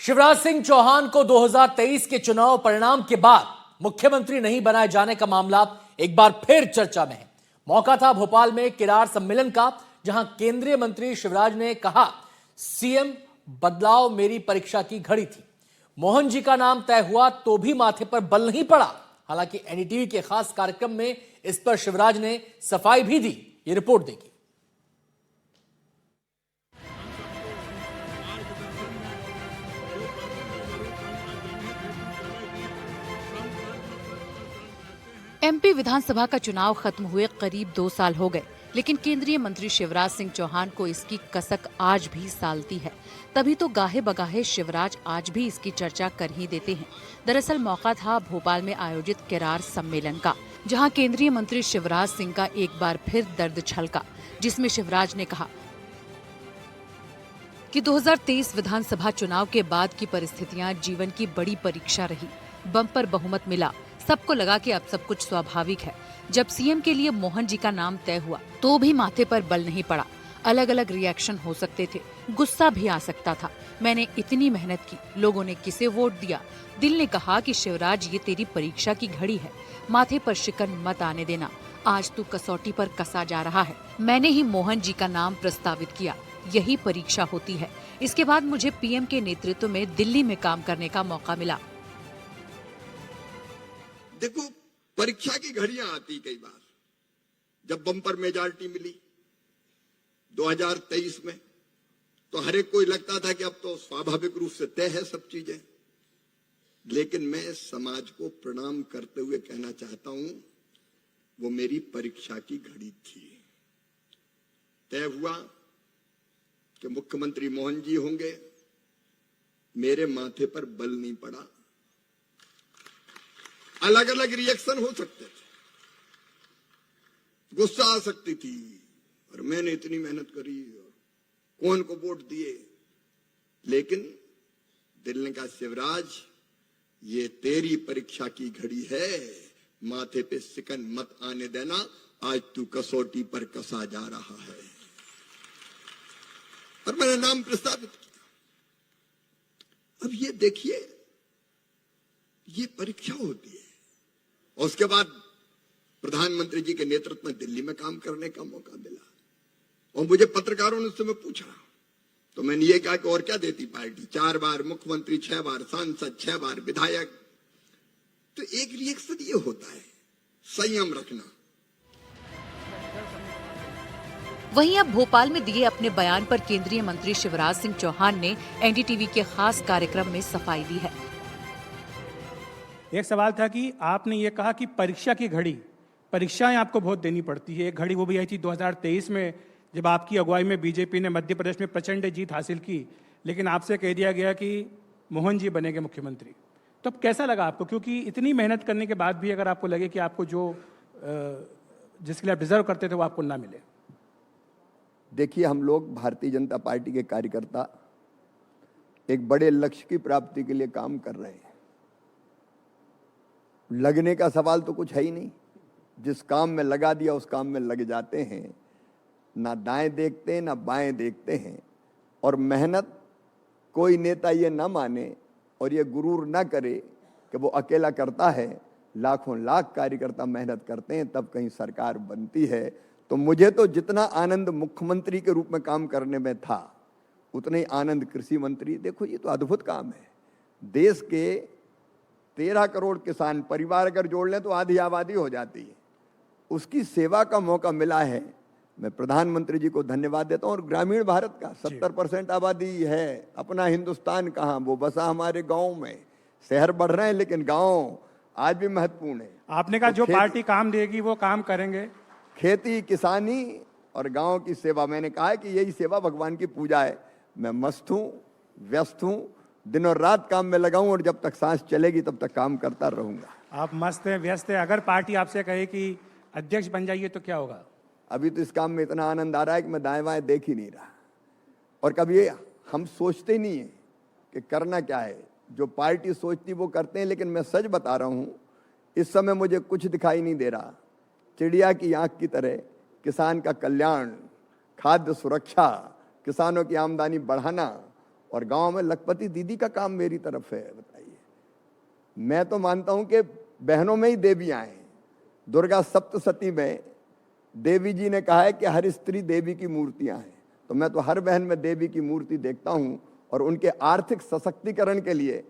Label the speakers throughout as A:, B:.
A: शिवराज सिंह चौहान को 2023 के चुनाव परिणाम के बाद मुख्यमंत्री नहीं बनाए जाने का मामला एक बार फिर चर्चा में है। मौका था भोपाल में किरार सम्मेलन का, जहां केंद्रीय मंत्री शिवराज ने कहा, सीएम बदलाव मेरी परीक्षा की घड़ी थी। मोहन जी का नाम तय हुआ तो भी माथे पर बल नहीं पड़ा। हालांकि एनडीटीवी के खास कार्यक्रम में इस पर शिवराज ने सफाई भी दी। ये रिपोर्ट देखिए।
B: एमपी विधानसभा का चुनाव खत्म हुए करीब 2 साल हो गए, लेकिन केंद्रीय मंत्री शिवराज सिंह चौहान को इसकी कसक आज भी सालती है। तभी तो गाहे बगाहे शिवराज आज भी इसकी चर्चा कर ही देते हैं। दरअसल मौका था भोपाल में आयोजित किरार सम्मेलन का, जहां केंद्रीय मंत्री शिवराज सिंह का एक बार फिर दर्द छलका, जिसमें शिवराज ने कहा कि 2023 विधानसभा चुनाव के बाद की परिस्थितियां जीवन की बड़ी परीक्षा रही। बम्पर बहुमत मिला, सबको लगा कि अब सब कुछ स्वाभाविक है। जब सीएम के लिए मोहन जी का नाम तय हुआ तो भी माथे पर बल नहीं पड़ा। अलग अलग रिएक्शन हो सकते थे, गुस्सा भी आ सकता था। मैंने इतनी मेहनत की, लोगों ने किसे वोट दिया। दिल ने कहा कि शिवराज, ये तेरी परीक्षा की घड़ी है, माथे पर शिकन मत आने देना। आज तू कसौटी पर कसा जा रहा है। मैंने ही मोहन जी का नाम प्रस्तावित किया, यही परीक्षा होती है। इसके बाद मुझे पीएम के नेतृत्व में दिल्ली में काम करने का मौका मिला।
C: देखो, परीक्षा की घड़ियां आती कई बार। जब बम्पर मेजॉरिटी मिली 2023 में, तो हर एक को लगता था कि अब तो स्वाभाविक रूप से तय है सब चीजें। लेकिन मैं समाज को प्रणाम करते हुए कहना चाहता हूं, वो मेरी परीक्षा की घड़ी थी। तय हुआ कि मुख्यमंत्री मोहन जी होंगे, मेरे माथे पर बल नहीं पड़ा। अलग अलग रिएक्शन हो सकते थे, गुस्सा आ सकती थी, और मैंने इतनी मेहनत करी और कौन को वोट दिए। लेकिन दिल ने कहा, शिवराज, ये तेरी परीक्षा की घड़ी है, माथे पे सिकन मत आने देना। आज तू कसौटी पर कसा जा रहा है। और मैंने नाम प्रस्तावित किया। अब ये देखिए, ये परीक्षा होती है। और उसके बाद प्रधानमंत्री जी के नेतृत्व में दिल्ली में काम करने का मौका मिला। और मुझे पत्रकारों ने उस समय पूछा, तो मैंने ये कहा कि और क्या देती पार्टी, 4 बार मुख्यमंत्री, 6 बार सांसद, 6 बार विधायक। तो एक रिएक्शन ये होता है, संयम रखना।
B: वहीं अब भोपाल में दिए अपने बयान पर केंद्रीय मंत्री शिवराज सिंह चौहान ने एनडीटीवी के खास कार्यक्रम में सफाई दी है।
D: एक सवाल था कि आपने ये कहा कि परीक्षा की घड़ी, परीक्षाएं आपको बहुत देनी पड़ती है। एक घड़ी वो भी आई थी 2023 में, जब आपकी अगुवाई में बीजेपी ने मध्य प्रदेश में प्रचंड जीत हासिल की, लेकिन आपसे कह दिया गया कि मोहन जी बनेंगे मुख्यमंत्री। तो अब कैसा लगा आपको? क्योंकि इतनी मेहनत करने के बाद भी अगर आपको लगे कि आपको जो जिसके लिए आप डिजर्व करते थे वो आपको ना मिले।
E: देखिए, हम लोग भारतीय जनता पार्टी के कार्यकर्ता एक बड़े लक्ष्य की प्राप्ति के लिए काम कर रहे हैं। लगने का सवाल तो कुछ है ही नहीं। जिस काम में लगा दिया उस काम में लग जाते हैं, ना दाएं देखते हैं ना बाएं देखते हैं। और मेहनत, कोई नेता ये ना माने और ये गुरूर ना करे कि वो अकेला करता है। लाखों लाख कार्यकर्ता मेहनत करते हैं, तब कहीं सरकार बनती है। तो मुझे तो जितना आनंद मुख्यमंत्री के रूप में काम करने में था, उतना ही आनंद कृषि मंत्री। देखो, ये तो अद्भुत काम है। देश के 13 करोड़ किसान परिवार अगर जोड़ लें तो आधी आबादी हो जाती है। उसकी सेवा का मौका मिला है। मैं प्रधानमंत्री जी को धन्यवाद देता हूं। और ग्रामीण भारत का 70% आबादी है। अपना हिंदुस्तान कहाँ, वो बसा हमारे गांव में। शहर बढ़ रहे हैं लेकिन गांव आज भी महत्वपूर्ण है।
D: आपने कहा
E: तो
D: जो पार्टी काम देगी वो काम करेंगे।
E: खेती, किसानी और गांव की सेवा, मैंने कहा है कि यही सेवा भगवान की पूजा है। मैं मस्त हूं, व्यस्त हूं, दिन और रात काम में लगा हूं, और जब तक सांस चलेगी तब तक काम करता रहूंगा।
D: आप मस्त हैं, व्यस्त हैं। अगर पार्टी आपसे कहे कि अध्यक्ष बन जाइए तो क्या होगा?
E: अभी तो इस काम में इतना आनंद आ रहा है कि मैं दाएं बाएं देख ही नहीं रहा। और कभी हम सोचते नहीं है कि करना क्या है। जो पार्टी सोचती वो करते हैं। लेकिन मैं सच बता रहा हूं, इस समय मुझे कुछ दिखाई नहीं दे रहा। चिड़िया की आंख की तरह किसान का कल्याण, खाद्य सुरक्षा, किसानों की आमदनी बढ़ाना और गांव में लखपति दीदी का काम मेरी तरफ है, बताइए। मैं तो मानता हूं कि बहनों में ही देवियां हैं। दुर्गा सप्तशती में देवी जी ने कहा है कि हर स्त्री देवी की मूर्तियां हैं, तो मैं तो हर बहन में देवी की मूर्ति देखता हूं और उनके आर्थिक सशक्तिकरण के लिए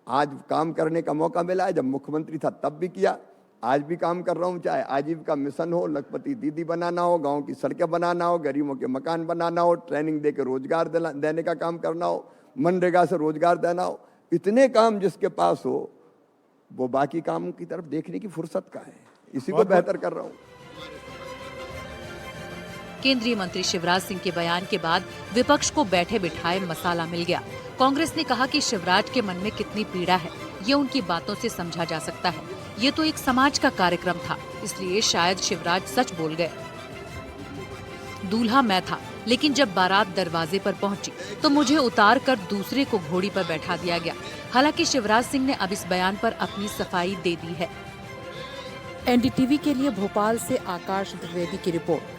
E: आज काम करने का मौका मिला है। जब मुख्यमंत्री था तब भी किया, आज भी काम कर रहा हूं, चाहे आजीविका मिशन हो, लखपति दीदी बनाना हो, गांव की सड़कें बनाना हो, गरीबों के मकान बनाना हो, ट्रेनिंग दे के रोजगार देने का काम करना हो, मनरेगा से रोजगार देना हो। इतने काम जिसके पास हो वो बाकी काम की तरफ देखने की फुर्सत का है, इसी को बेहतर कर रहा हूं।
B: केंद्रीय मंत्री शिवराज सिंह के बयान के बाद विपक्ष को बैठे बिठाए मसाला मिल गया। कांग्रेस ने कहा कि शिवराज के मन में कितनी पीड़ा है ये उनकी बातों से समझा जा सकता है। ये तो एक समाज का कार्यक्रम था, इसलिए शायद शिवराज सच बोल गए। दूल्हा मैं था, लेकिन जब बारात दरवाजे पर पहुंची तो मुझे उतार कर दूसरे को घोड़ी पर बैठा दिया गया। हालांकि शिवराज सिंह ने अब इस बयान पर अपनी सफाई दे दी है।
F: एनडीटीवी के लिए भोपाल से आकाश द्विवेदी की रिपोर्ट।